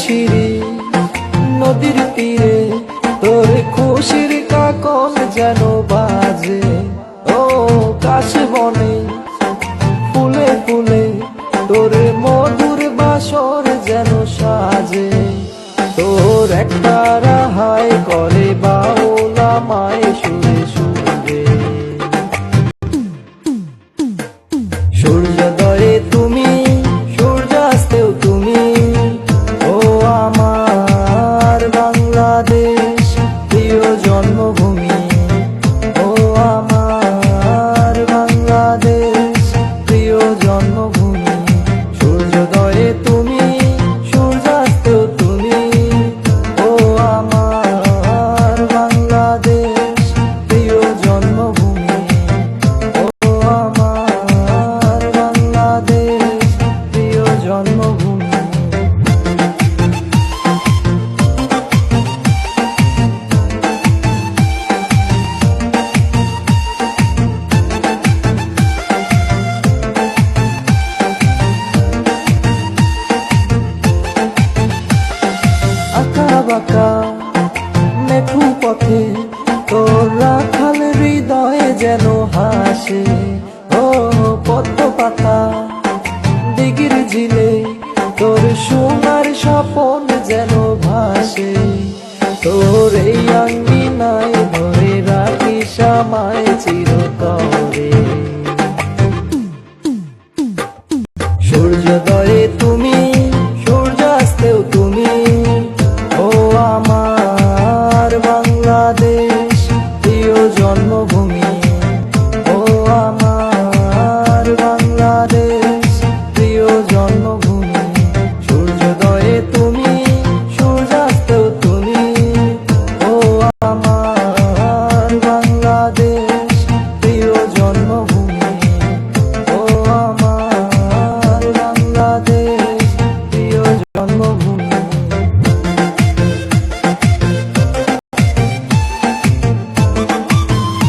Siri নদীর তীরে তোর খুশির কাকন যেন বাজে। ও কাশ বনে ফুলে ফুলে তোর মধুর বাসর যেন সাজে। তোর একটা রাহাই করে বাউল আমায় সুরে সুরে। সূর্যোদয়ে তুমি, সূর্যাস্তেও তুমি, ও আমার বাংলাদেশ প্রিয় জন্মভূমি। ও আমার বাংলাদেশ প্রিয় জন্মভূমি। সূর্যোদয়ে তুমি, সূর্যাস্তেও তুমি, ও আমার বাংলাদেশ প্রিয় জন্মভূমি। ও আমার বাংলাদেশ প্রিয় জন্মভূমি। আঁকা বাঁকা মেঠু পথে তোর রাখাল হৃদয়ে যেন হাসে। ও পদ্ম পাতা দিঘির ঝিলে তোর সোনার স্বপন যেন ভাসে। তোর এই আঙ্গিনায় ধরে রাখিস আমায় চিরতরে। সূর্যোদয়ে